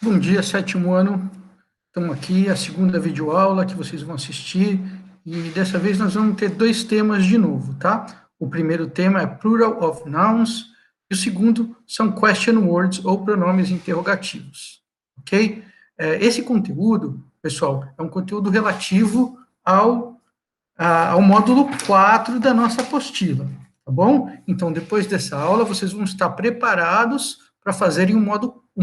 Bom dia, sétimo ano. Estamos aqui, a segunda videoaula que vocês vão assistir, e dessa vez nós vamos ter dois temas de novo, tá? O primeiro tema é Plural of Nouns, e o segundo são Question Words, ou pronomes interrogativos, ok? Esse conteúdo, pessoal, é um conteúdo relativo ao módulo 4 da nossa apostila, tá bom? Então, depois dessa aula, vocês vão estar preparados para fazerem o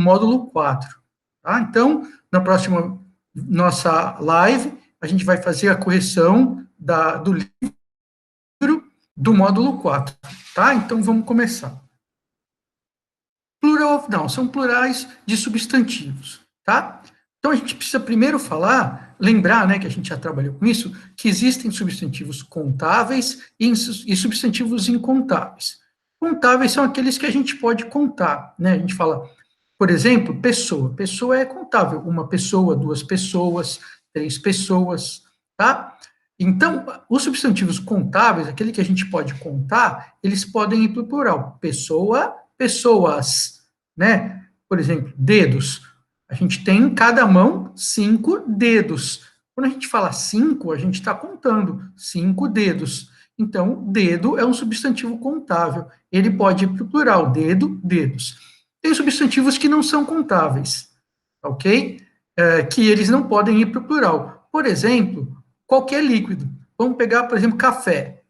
módulo 4. Tá? Então, na próxima nossa live, a gente vai fazer a correção do livro do módulo 4. Tá? Então, vamos começar. Plural of nouns, são plurais de substantivos. Tá? Então, a gente precisa primeiro lembrar, né, que a gente já trabalhou com isso, que existem substantivos contáveis e substantivos incontáveis. Contáveis são aqueles que a gente pode contar, né? A gente fala, por exemplo, pessoa. Pessoa é contável. Uma pessoa, duas pessoas, três pessoas, tá? Então, os substantivos contáveis, aquele que a gente pode contar, eles podem ir para o plural. Pessoa, pessoas, né? Por exemplo, dedos. A gente tem em cada mão 5 dedos. Quando a gente fala 5, a gente está contando 5 dedos. Então, dedo é um substantivo contável. Ele pode ir para o plural. Dedo, dedos. Tem substantivos que não são contáveis, ok? Que eles não podem ir para o plural. Por exemplo, qualquer líquido. Vamos pegar, por exemplo, café.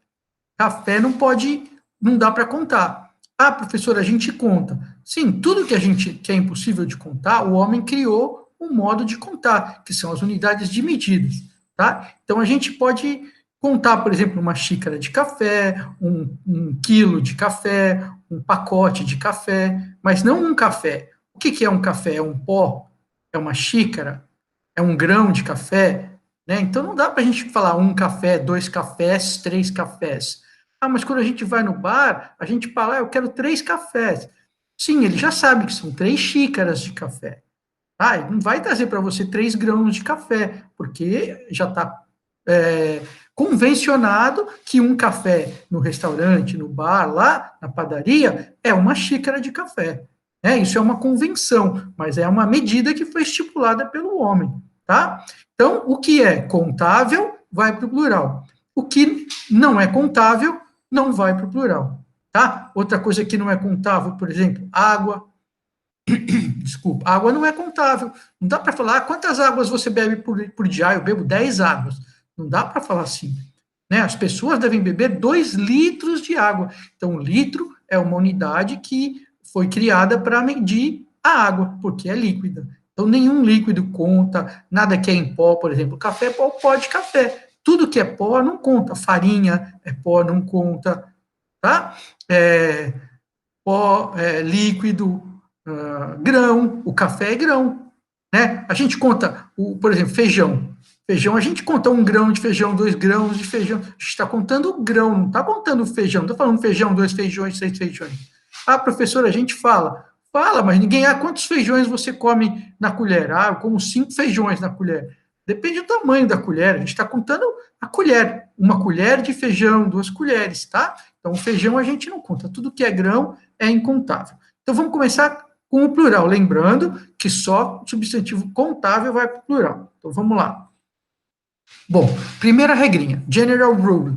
Café não dá para contar. Ah, professor, a gente conta. Sim, tudo que é impossível de contar, o homem criou um modo de contar, que são as unidades de medidas, tá? Então, a gente pode contar, por exemplo, uma xícara de café, um quilo de café, um pacote de café, mas não um café. O que é um café? É um pó? É uma xícara? É um grão de café? Né? Então, não dá para a gente falar um café, dois cafés, três cafés. Ah, mas quando a gente vai no bar, a gente fala, eu quero 3 cafés. Sim, ele já sabe que são 3 xícaras de café. Ah, ele não vai trazer para você 3 grãos de café, porque já está convencionado que um café no restaurante, no bar, lá na padaria, é uma xícara de café. Isso é uma convenção, mas é uma medida que foi estipulada pelo homem. Tá? Então, o que é contável vai para o plural. O que não é contável não vai para o plural. Tá? Outra coisa que não é contável, por exemplo, água. Desculpa, água não é contável. Não dá para falar quantas águas você bebe por dia. Ah, eu bebo 10 águas. Não dá para falar assim. Né? As pessoas devem beber 2 litros de água. Então, litro é uma unidade que foi criada para medir a água, porque é líquida. Então, nenhum líquido conta, nada que é em pó, por exemplo, café é pó de café. Tudo que é pó não conta. Farinha é pó, não conta. Tá? Pó, líquido, grão, o café é grão. Né? A gente conta, por exemplo, feijão. Feijão, a gente conta 1 grão de feijão, 2 grãos de feijão. A gente está contando o grão, não está contando o feijão. Não está falando feijão, 2 feijões, 6 feijões. Ah, professor, a gente fala. Fala, mas ninguém. Ah, quantos feijões você come na colher? Ah, eu como 5 feijões na colher. Depende do tamanho da colher. A gente está contando a colher. 1 colher de feijão, 2 colheres, tá? Então, o feijão a gente não conta. Tudo que é grão é incontável. Então, vamos começar com o plural. Lembrando que só substantivo contável vai para o plural. Então, vamos lá. Bom, primeira regrinha, general rule.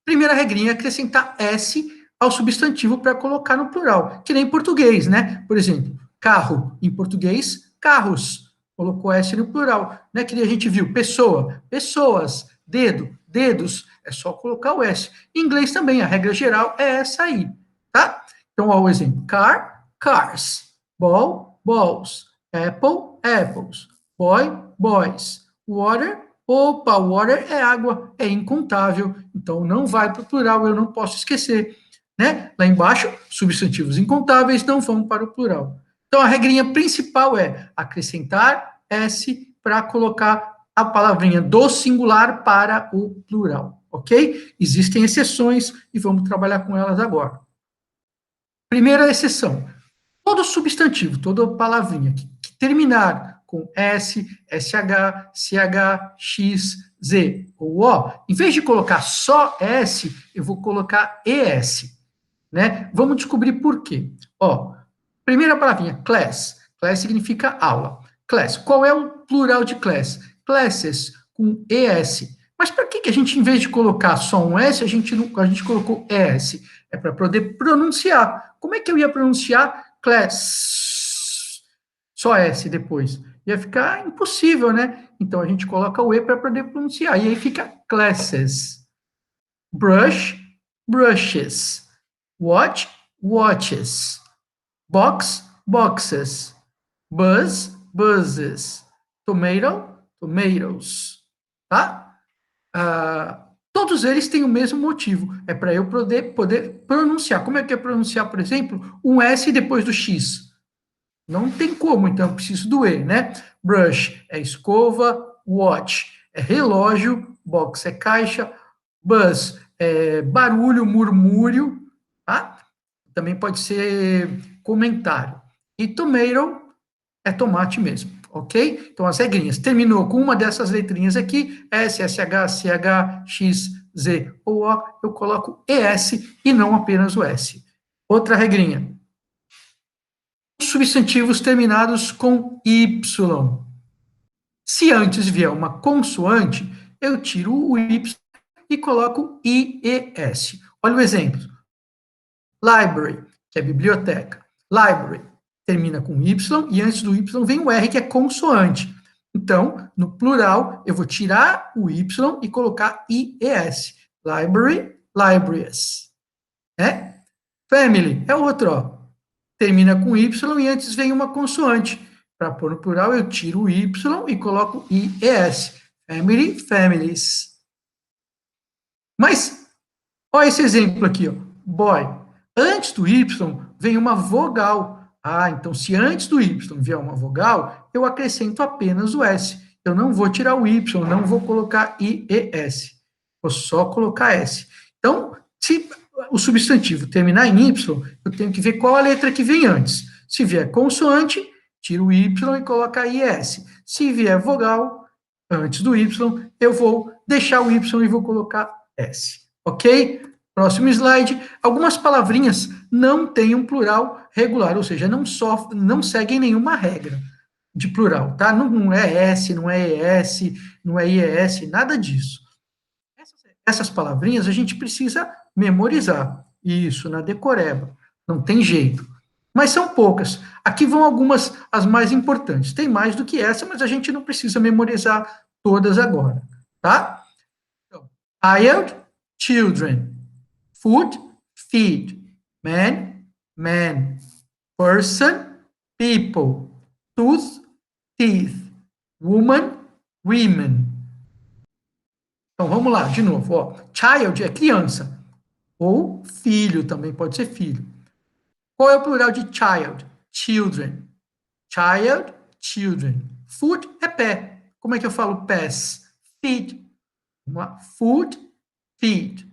Primeira regrinha é acrescentar S ao substantivo para colocar no plural, que nem em português, né? Por exemplo, carro, em português, carros. Colocou S no plural, né? Que a gente viu, pessoa, pessoas, dedo, dedos, é só colocar o S. Em inglês também, a regra geral é essa aí, tá? Então, ó, o exemplo, car, cars, ball, balls, apple, apples, boy, boys, water, opa, water é água, é incontável, então não vai para o plural, eu não posso esquecer. Né? Lá embaixo, substantivos incontáveis não vão para o plural. Então, a regrinha principal é acrescentar S para colocar a palavrinha do singular para o plural, ok? Existem exceções e vamos trabalhar com elas agora. Primeira exceção, todo substantivo, toda palavrinha que terminar com S, SH, CH, X, Z ou O, em vez de colocar só S, eu vou colocar ES. Né? Vamos descobrir por quê. Ó, primeira palavrinha, class. Class significa aula. Class. Qual é o plural de class? Classes, com ES. Mas para que a gente, em vez de colocar só um S, a gente colocou ES? É para poder pronunciar. Como é que eu ia pronunciar class? Só S depois. Ia ficar impossível, né? Então a gente coloca o E para poder pronunciar. E aí fica classes. Brush, brushes. Watch, watches. Box, boxes. Buzz, buzzes. Tomato, tomatoes. Tá? Todos eles têm o mesmo motivo. É para eu poder pronunciar. Como é que é pronunciar, por exemplo, um S depois do X? Não tem como, então eu preciso do E, né? Brush é escova, watch é relógio, box é caixa, buzz é barulho, murmúrio, tá? Também pode ser comentário. E tomato é tomate mesmo, ok? Então, as regrinhas. Terminou com uma dessas letrinhas aqui, S, SH, CH, X, Z ou O, eu coloco ES e não apenas o S. Outra regrinha. Substantivos terminados com Y. Se antes vier uma consoante, eu tiro o Y e coloco IES. Olha o exemplo. Library, que é biblioteca. Library termina com Y e antes do Y vem o R, que é consoante. Então, no plural, eu vou tirar o Y e colocar IES. Library, libraries. Né? Family é outro, ó. Termina com Y e antes vem uma consoante. Para pôr no plural, eu tiro o Y e coloco IES. Family, families. Mas, olha esse exemplo aqui, ó. Boy. Antes do Y vem uma vogal. Ah, então se antes do Y vier uma vogal, eu acrescento apenas o S. Eu não vou tirar o Y, não vou colocar IES. Vou só colocar S. Então, se o substantivo terminar em Y, eu tenho que ver qual a letra que vem antes. Se vier consoante, tiro o Y e coloco IES. Se vier vogal, antes do Y, eu vou deixar o Y e vou colocar S. Ok? Próximo slide. Algumas palavrinhas não têm um plural regular, ou seja, não seguem nenhuma regra de plural, tá? Não é S, não é ES, não é IES, nada disso. Essas palavrinhas a gente precisa memorizar. Isso, na decoreba. Não tem jeito. Mas são poucas. Aqui vão algumas, as mais importantes. Tem mais do que essa, mas a gente não precisa memorizar todas agora, tá? Então, child, children. Food, feed. Man, man. Person, people. Tooth, teeth. Woman, women. Então, vamos lá, de novo. Ó. Child é criança. Ou filho, também pode ser filho. Qual é o plural de child? Children. Child, children. Foot é pé. Como é que eu falo pés? Feet. Foot, feet.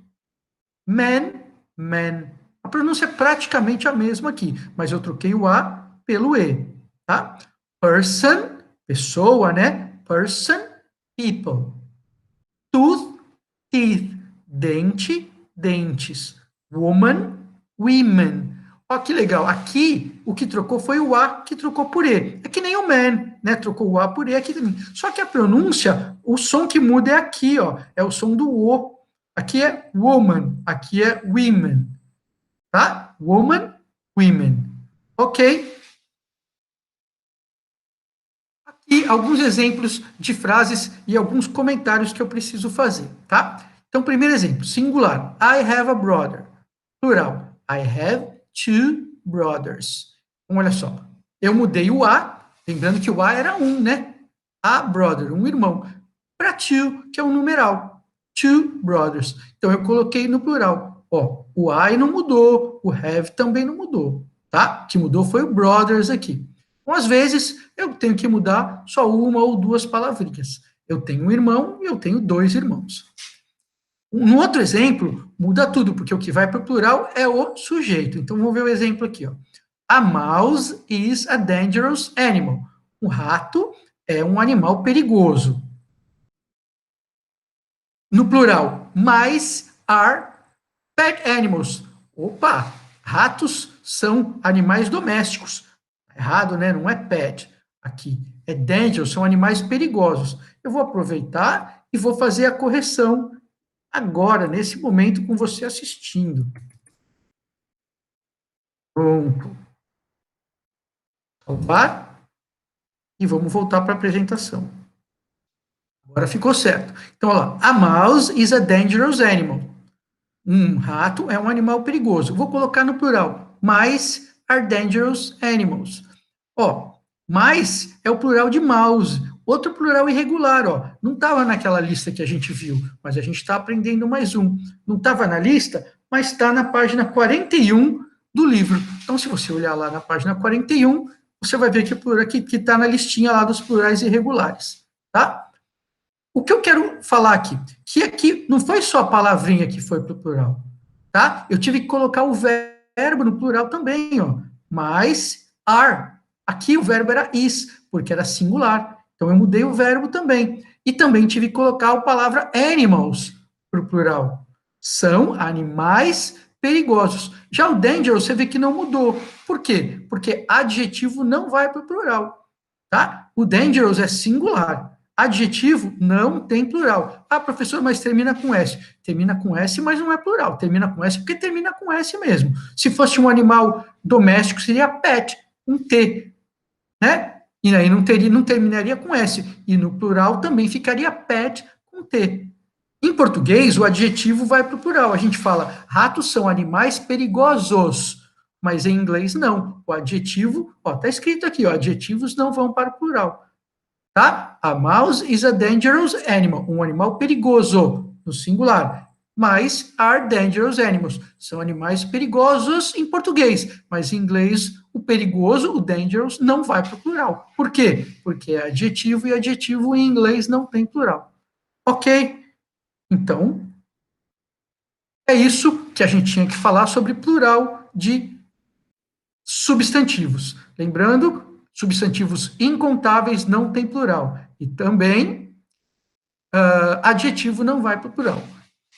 Man, man. A pronúncia é praticamente a mesma aqui, mas eu troquei o A pelo E, tá? Person, pessoa, né? Person, people. Tooth, teeth. Dente, dentes. Woman, women. Ó, que legal. Aqui, o que trocou foi o A, que trocou por E. É que nem o man, né? Trocou o A por E aqui também. Só que a pronúncia, o som que muda é aqui, ó. É o som do O. Aqui é woman, aqui é women. Tá? Woman, women. Ok? Aqui alguns exemplos de frases e alguns comentários que eu preciso fazer, tá? Então, primeiro exemplo, singular. I have a brother. Plural. I have two brothers. Então, olha só. Eu mudei o A, lembrando que o A era um, né? A brother, um irmão. Para two, que é um numeral. Two brothers. Então, eu coloquei no plural. Ó, o I não mudou, o have também não mudou, tá? O que mudou foi o brothers aqui. Então, às vezes, eu tenho que mudar só uma ou duas palavrinhas. Eu tenho um irmão e eu tenho dois irmãos. No outro exemplo, muda tudo, porque o que vai para o plural é o sujeito. Então, vamos ver o exemplo aqui. Ó. A mouse is a dangerous animal. Um rato é um animal perigoso. No plural, mice are pet animals. Opa, ratos são animais domésticos. Errado, né? Não é pet. Aqui é dangerous, são animais perigosos. Eu vou aproveitar e vou fazer a correção agora, nesse momento, com você assistindo. Pronto. Salvar. E vamos voltar para a apresentação. Agora ficou certo. Então, olha lá. A mouse is a dangerous animal. Um rato é um animal perigoso. Vou colocar no plural. Mice are dangerous animals. Ó, mice é o plural de mouse. Outro plural irregular, ó. Não estava naquela lista que a gente viu, mas a gente está aprendendo mais um. Não estava na lista, mas está na página 41 do livro. Então, se você olhar lá na página 41, você vai ver que está na listinha lá dos plurais irregulares, tá? O que eu quero falar aqui, que aqui não foi só a palavrinha que foi para o plural, tá? Eu tive que colocar o verbo no plural também, ó. Mas, are. Aqui o verbo era is, porque era singular. Então eu mudei o verbo também. E também tive que colocar a palavra animals para o plural. São animais perigosos. Já o dangerous, você vê que não mudou. Por quê? Porque adjetivo não vai para o plural, tá? O dangerous é singular. Adjetivo não tem plural. Ah, professor, mas termina com S. Termina com S, mas não é plural. Termina com S porque termina com S mesmo. Se fosse um animal doméstico, seria pet, um T, né? E aí não terminaria com S. E no plural também ficaria pet com T. Em português, o adjetivo vai para o plural. A gente fala, ratos são animais perigosos. Mas em inglês, não. O adjetivo, ó, tá escrito aqui, ó, adjetivos não vão para o plural. Tá? A mouse is a dangerous animal, um animal perigoso, no singular. Mas are dangerous animals, são animais perigosos em português, mas em inglês o perigoso, o dangerous, não vai para o plural. Por quê? Porque é adjetivo e adjetivo em inglês não tem plural. Ok? Então, é isso que a gente tinha que falar sobre plural de substantivos. Lembrando, substantivos incontáveis não tem plural. E também, adjetivo não vai para o plural.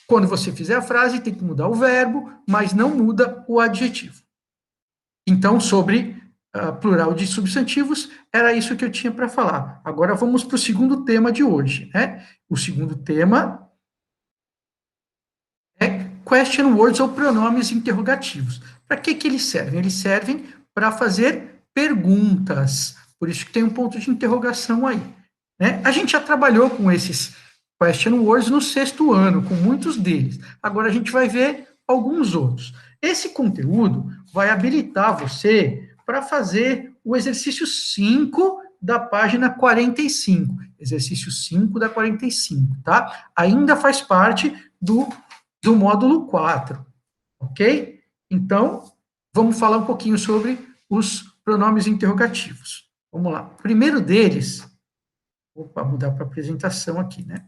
Quando você fizer a frase, tem que mudar o verbo, mas não muda o adjetivo. Então, sobre plural de substantivos, era isso que eu tinha para falar. Agora vamos para o segundo tema de hoje, né? O segundo tema é question words ou pronomes interrogativos. Para que eles servem? Eles servem para fazer perguntas. Por isso que tem um ponto de interrogação aí. Né? A gente já trabalhou com esses question words no 6º ano, com muitos deles. Agora a gente vai ver alguns outros. Esse conteúdo vai habilitar você para fazer o exercício 5 da página 45. Exercício 5 da 45, tá? Ainda faz parte do módulo 4, ok? Então, vamos falar um pouquinho sobre os pronomes interrogativos. Vamos lá. O primeiro deles, opa, mudar para a apresentação aqui, né?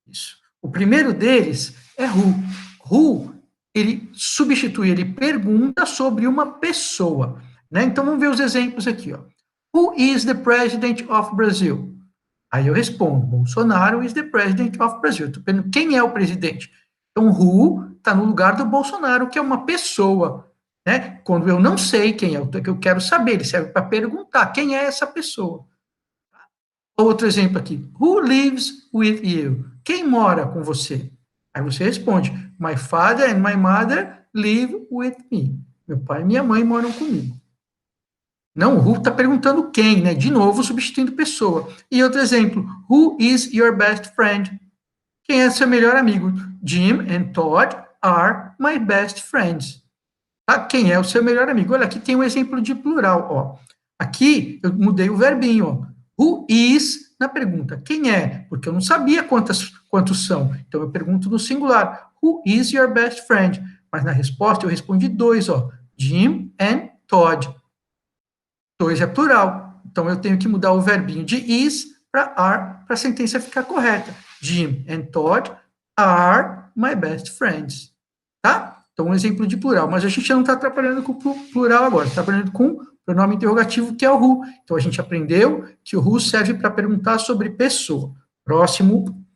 Isso. O primeiro deles é who. Who, ele substitui, ele pergunta sobre uma pessoa, né? Então, vamos ver os exemplos aqui, ó. Who is the president of Brazil? Aí eu respondo, Bolsonaro is the president of Brazil. Estou perguntando quem é o presidente. Então, who está no lugar do Bolsonaro, que é uma pessoa, né? Quando eu não sei quem é, que eu quero saber, ele serve para perguntar quem é essa pessoa. Outro exemplo aqui, who lives with you? Quem mora com você? Aí você responde, my father and my mother live with me. Meu pai e minha mãe moram comigo. Não, o who está perguntando quem, né? De novo, substituindo pessoa. E outro exemplo, who is your best friend? Quem é seu melhor amigo? Jim and Todd are my best friends. Tá? Quem é o seu melhor amigo? Olha, aqui tem um exemplo de plural, ó. Aqui eu mudei o verbinho, ó. Who is na pergunta. Quem é? Porque eu não sabia quantos são. Então eu pergunto no singular. Who is your best friend? Mas na resposta eu respondi 2, ó. Jim and Todd. 2 é plural. Então eu tenho que mudar o verbinho de is para are para a sentença ficar correta. Jim and Todd are my best friends. Tá? Então, um exemplo de plural. Mas a gente não está trabalhando com plural agora. Está trabalhando com pronome interrogativo, que é o who. Então, a gente aprendeu que o who serve para perguntar sobre pessoa. Próximo,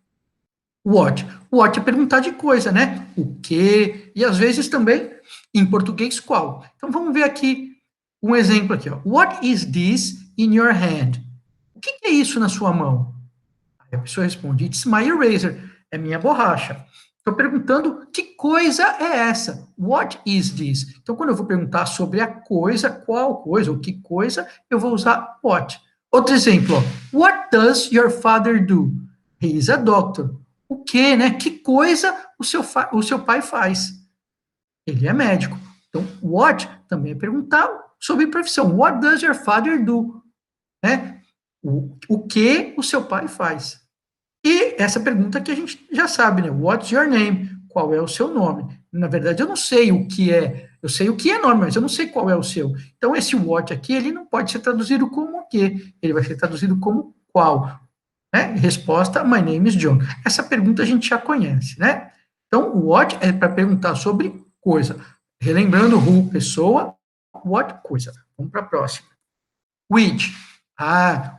what. What é perguntar de coisa, né? O que, e às vezes também, em português, qual. Então, vamos ver aqui um exemplo aqui. Ó. What is this in your hand? O que é isso na sua mão? Aí a pessoa responde, it's my eraser, é minha borracha. Estou perguntando, que coisa é essa? What is this? Então, quando eu vou perguntar sobre a coisa, qual coisa, ou que coisa, eu vou usar what. Outro exemplo, ó, what does your father do? He is a doctor. O que, né? Que coisa o seu pai faz? Ele é médico. Então, what também é perguntar sobre profissão. What does your father do? Né? O que o seu pai faz? E essa pergunta que a gente já sabe, né? What's your name? Qual é o seu nome? Na verdade, eu não sei o que é. Eu sei o que é nome, mas eu não sei qual é o seu. Então, esse what aqui, ele não pode ser traduzido como o quê? Ele vai ser traduzido como qual. Né? Resposta, my name is John. Essa pergunta a gente já conhece, né? Então, what é para perguntar sobre coisa. Relembrando, who, pessoa, what, coisa. Vamos para a próxima. Which.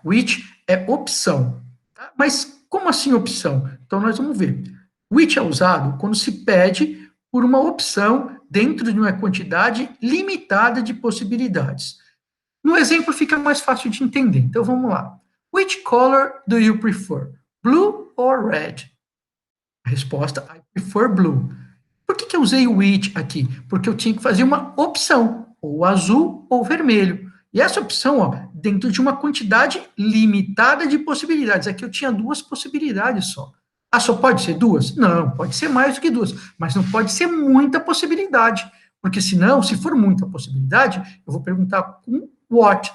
Which é opção. Tá? Mas como assim opção? Então, nós vamos ver. Which é usado quando se pede por uma opção dentro de uma quantidade limitada de possibilidades. No exemplo fica mais fácil de entender. Então, vamos lá. Which color do you prefer? Blue or red? A resposta, I prefer blue. Por que eu usei o which aqui? Porque eu tinha que fazer uma opção, ou azul ou vermelho. E essa opção, ó, dentro de uma quantidade limitada de possibilidades. Aqui eu tinha duas possibilidades só. Só pode ser duas? Não, pode ser mais do que duas, mas não pode ser muita possibilidade, porque senão, se for muita possibilidade, eu vou perguntar com what,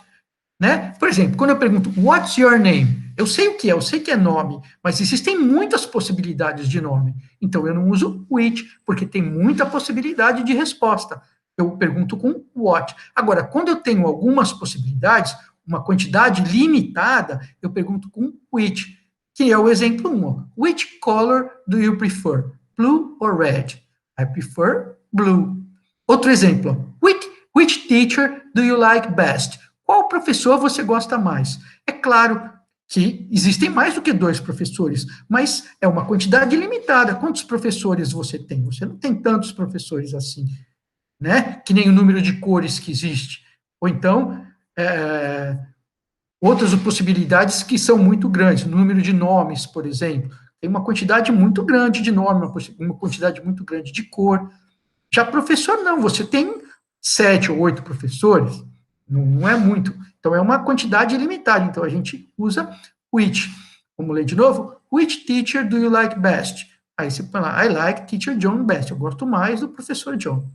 né? Por exemplo, quando eu pergunto, what's your name? Eu sei o que é, eu sei que é nome, mas existem muitas possibilidades de nome. Então, eu não uso which, porque tem muita possibilidade de resposta. Eu pergunto com what. Agora, quando eu tenho algumas possibilidades, uma quantidade limitada, eu pergunto com which, que é o exemplo 1. Which color do you prefer? Blue or red? I prefer blue. Outro exemplo. Which teacher do you like best? Qual professor você gosta mais? É claro que existem mais do que 2 professores, mas é uma quantidade limitada. Quantos professores você tem? Você não tem tantos professores assim, né? Que nem o número de cores que existe. Ou então, outras possibilidades que são muito grandes. O número de nomes, por exemplo. Tem uma quantidade muito grande de nomes, uma quantidade muito grande de cor. Já professor, não. Você tem 7 ou 8 professores, não é muito. Então, é uma quantidade limitada. Então, a gente usa which. Vamos ler de novo? Which teacher do you like best? Aí você fala, I like teacher John best. Eu gosto mais do professor John.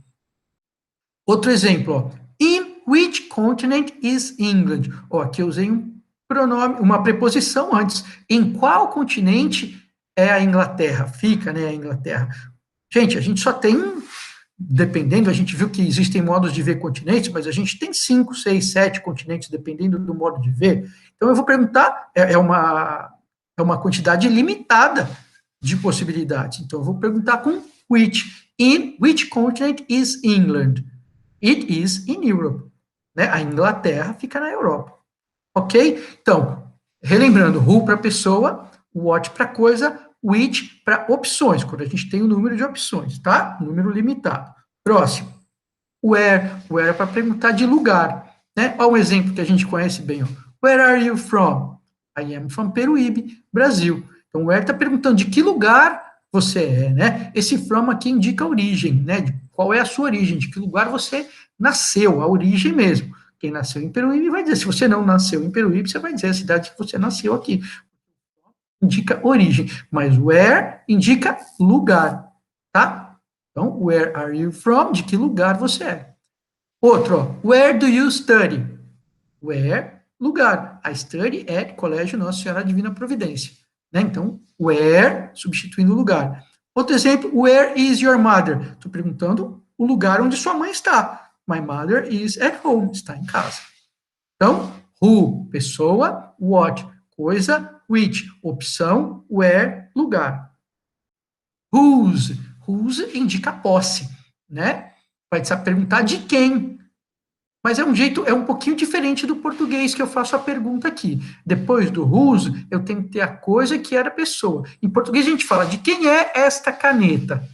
Outro exemplo, ó. In which continent is England? Ó, aqui eu usei um pronome, uma preposição antes. Em qual continente é a Inglaterra? Fica, né, a Inglaterra. Gente, a gente só tem, dependendo, a gente viu que existem modos de ver continentes, mas a gente tem 5, 6, 7 continentes, dependendo do modo de ver. Então, eu vou perguntar, é uma quantidade limitada de possibilidades. Então, eu vou perguntar com which. In which continent is England? It is in Europe. Né? A Inglaterra fica na Europa. Ok? Então, relembrando, who para pessoa, what para coisa, which para opções, quando a gente tem um número de opções, tá? Número limitado. Próximo. Where. Where é para perguntar de lugar. Né? Olha um exemplo que a gente conhece bem. Ó. Where are you from? I am from Peruíbe, Brasil. Então, where está perguntando de que lugar você é, né? Esse from aqui indica a origem, né? De qual é a sua origem, de que lugar você nasceu, a origem mesmo. Quem nasceu em Peruíbe vai dizer, se você não nasceu em Peruíbe, você vai dizer a cidade que você nasceu aqui. Indica origem, mas where indica lugar, tá? Então, where are you from? De que lugar você é. Outro, ó, where do you study? Where, lugar. A study é Colégio Nossa Senhora Divina Providência. Né? Então, where, substituindo o lugar. Outro exemplo, where is your mother? Estou perguntando o lugar onde sua mãe está. My mother is at home, está em casa. Então, who, pessoa, what, coisa, which, opção, where, lugar. Whose, whose indica posse, né? Vai perguntar de quem. Mas é um pouquinho diferente do português que eu faço a pergunta aqui. Depois do whose, eu tenho que ter a coisa que era a pessoa. Em português a gente fala de quem é esta caneta.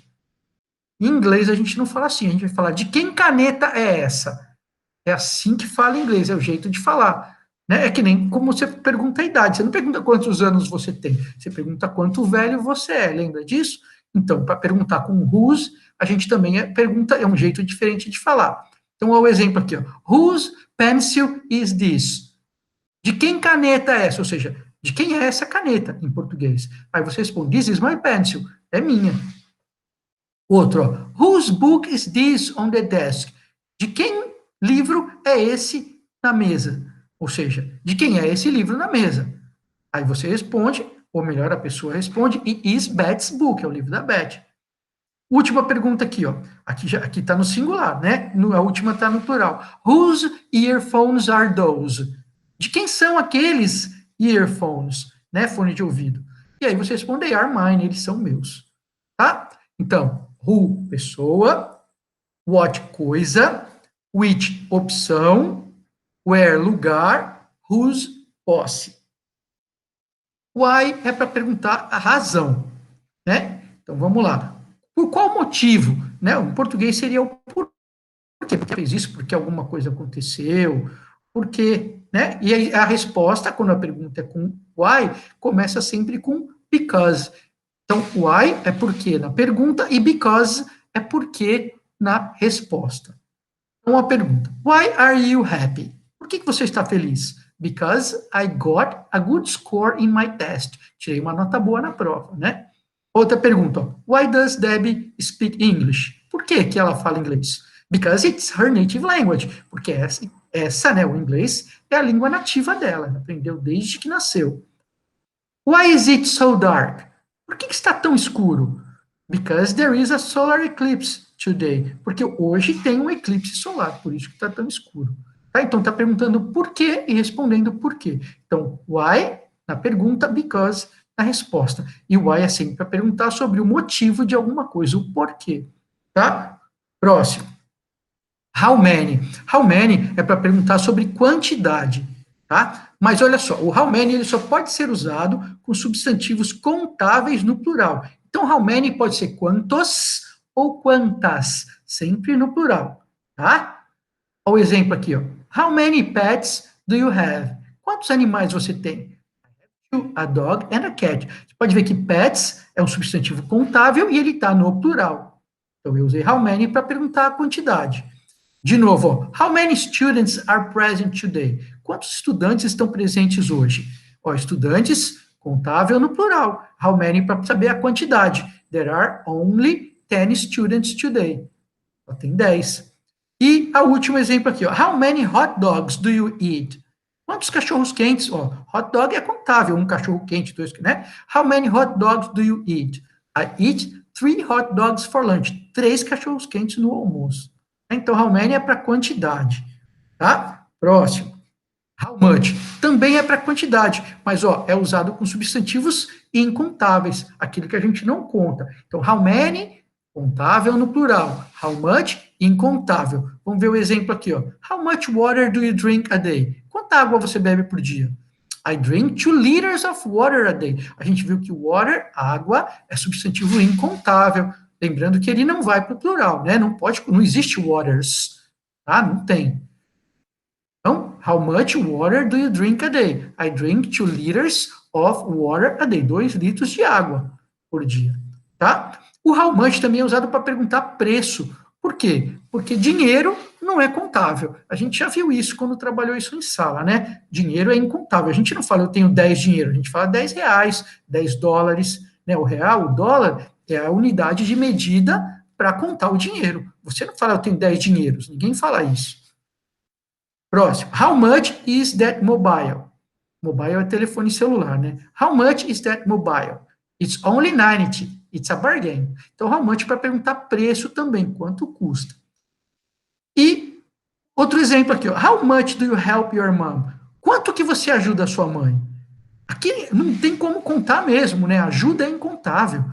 Em inglês a gente não fala assim, a gente vai falar de quem caneta é essa. É assim que fala em inglês, é o jeito de falar. né? É que nem como você pergunta a idade. Você não pergunta quantos anos você tem, você pergunta quanto velho você é. Lembra disso? Então, para perguntar com whose, a gente também pergunta, é um jeito diferente de falar. Então, olha o exemplo aqui, ó. Whose pencil is this? De quem caneta é essa? Ou seja, de quem é essa caneta em português? Aí você responde, this is my pencil. É minha. Outro, ó. Whose book is this on the desk? De quem livro é esse na mesa? Ou seja, de quem é esse livro na mesa? Aí você responde, ou melhor, a pessoa responde, e is Bet's book, é o livro da Beth. Última pergunta aqui, ó. Aqui está no singular, né? A última está no plural. Whose earphones are those? De quem são aqueles earphones, né? Fone de ouvido. E aí você responde, they are mine, eles são meus. Tá? Então, who, pessoa, what, coisa, which, opção, where, lugar, whose, posse. Why é para perguntar a razão, né? Então, vamos lá. Por qual motivo? Né? Em português seria o porquê. Porque fez isso, porque alguma coisa aconteceu, porque, né? E aí a resposta, quando a pergunta é com why, começa sempre com because. Então, why é porque na pergunta e because é porque na resposta. Então, a pergunta: Why are you happy? Por que você está feliz? Because I got a good score in my test. Tirei uma nota boa na prova, né? Outra pergunta: Why does Debbie speak English? Por que que ela fala inglês? Because it's her native language. Porque essa, né, o inglês é a língua nativa dela. Ela aprendeu desde que nasceu. Why is it so dark? Por que está tão escuro? Because there is a solar eclipse today. Porque hoje tem um eclipse solar, por isso que está tão escuro. Tá? Então está perguntando por quê e respondendo por quê. Então, why na pergunta, because na resposta. E why é sempre para perguntar sobre o motivo de alguma coisa, o porquê. Tá? Próximo. How many? How many é para perguntar sobre quantidade, tá? Mas olha só, o how many ele só pode ser usado com substantivos contáveis no plural. Então, how many pode ser quantos ou quantas, sempre no plural, tá? Olha o exemplo aqui, ó. How many pets do you have? Quantos animais você tem? A dog and a cat. Você pode ver que pets é um substantivo contável e ele está no plural. Então, eu usei how many para perguntar a quantidade. De novo, ó, how many students are present today? Quantos estudantes estão presentes hoje? Ó, estudantes, contável no plural. How many para saber a quantidade. There are only 10 students today. Só tem 10. E o último exemplo aqui, ó. How many hot dogs do you eat? Quantos cachorros quentes? Ó, hot dog é contável, um cachorro quente, dois, né? How many hot dogs do you eat? I eat 3 hot dogs for lunch. 3 cachorros quentes no almoço. Então, how many é para quantidade, tá? Próximo. How much também é para quantidade, mas ó, é usado com substantivos incontáveis, aquilo que a gente não conta. Então, how many, contável no plural. How much, incontável. Vamos ver o exemplo aqui, ó. How much water do you drink a day? Quanta água você bebe por dia? I drink 2 liters of water a day. A gente viu que water, água, é substantivo incontável. Lembrando que ele não vai para o plural, né? Não pode, não existe waters, tá? Não tem. Então, how much water do you drink a day? I drink 2 liters of water a day. 2 litros de água por dia, tá? O how much também é usado para perguntar preço. Por quê? Porque dinheiro não é contável. A gente já viu isso quando trabalhou isso em sala, né? Dinheiro é incontável. A gente não fala eu tenho 10 dinheiro, a gente fala 10 reais, 10 dólares, né? O real, o dólar é a unidade de medida para contar o dinheiro. Você não fala eu tenho 10 dinheiros, ninguém fala isso. Próximo. How much is that mobile? Mobile é telefone celular, né? How much is that mobile? It's only 90. It's a bargain. Então, how much para perguntar preço também, quanto custa. E outro exemplo aqui, ó. How much do you help your mom? Quanto que você ajuda a sua mãe? Aqui não tem como contar mesmo, né? Ajuda é incontável.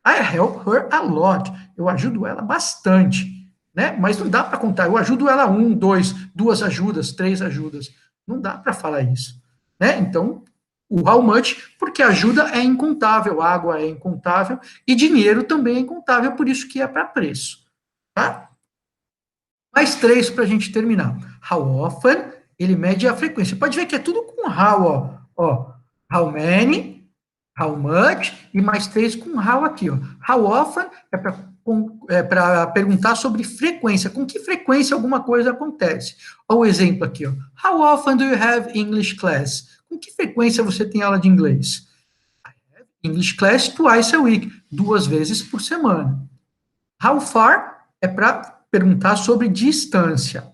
I help her a lot. Eu ajudo ela bastante, né? Mas não dá para contar. Eu ajudo ela 1, 2, 2 ajudas, 3 ajudas. Não dá para falar isso, né? Então, o how much, porque ajuda é incontável, água é incontável e dinheiro também é incontável, por isso que é para preço, tá? Mais 3 para a gente terminar. How often ele mede a frequência. Pode ver que é tudo com how, ó. How many, how much, e mais 3 com how aqui, ó. How often é para perguntar sobre frequência, com que frequência alguma coisa acontece. Olha o exemplo aqui, ó. How often do you have English class? Com que frequência você tem aula de inglês? English class twice a week, 2 vezes por semana. How far é para perguntar sobre distância.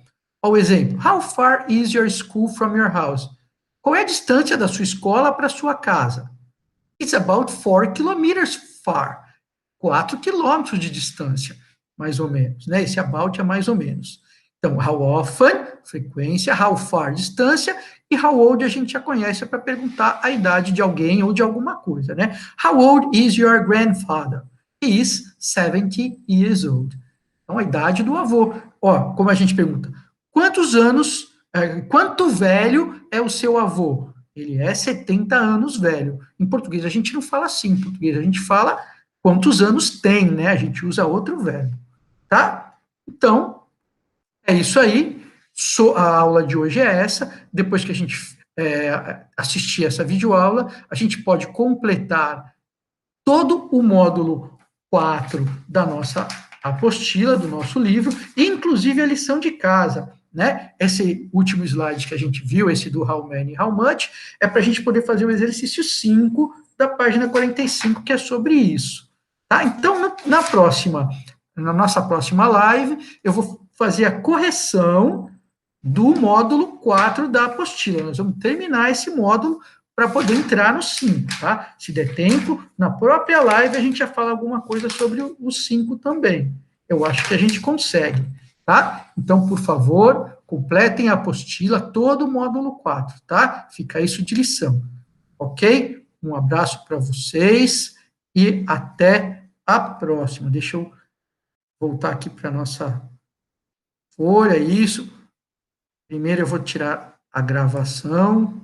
Olha o exemplo. How far is your school from your house? Qual é a distância da sua escola para a sua casa? It's about 4 kilometers far. 4 quilômetros de distância, mais ou menos. Né? Esse about é mais ou menos. Então, how often, frequência, how far, distância, e how old a gente já conhece para perguntar a idade de alguém ou de alguma coisa, né? How old is your grandfather? He is 70 years old. Então, a idade do avô. Ó, como a gente pergunta, quantos anos, quanto velho é o seu avô? Ele é 70 anos velho. Em português a gente não fala assim, em português a gente fala quantos anos tem, né? A gente usa outro verbo, tá? Então, é isso aí. A aula de hoje é essa. Depois que a gente assistir essa videoaula, a gente pode completar todo o módulo 4 da nossa apostila, do nosso livro, inclusive a lição de casa, né? Esse último slide que a gente viu, esse do how many, how much, é para a gente poder fazer o exercício 5 da página 45, que é sobre isso. Tá? Então, na nossa próxima live, eu vou fazer a correção do módulo 4 da apostila. Nós vamos terminar esse módulo para poder entrar no 5, tá? Se der tempo, na própria live a gente já fala alguma coisa sobre o 5 também. Eu acho que a gente consegue, tá? Então, por favor, completem a apostila, todo o módulo 4, tá? Fica isso de lição, ok? Um abraço para vocês e até a próxima. Deixa eu voltar aqui para a nossa folha, isso. Primeiro eu vou tirar a gravação.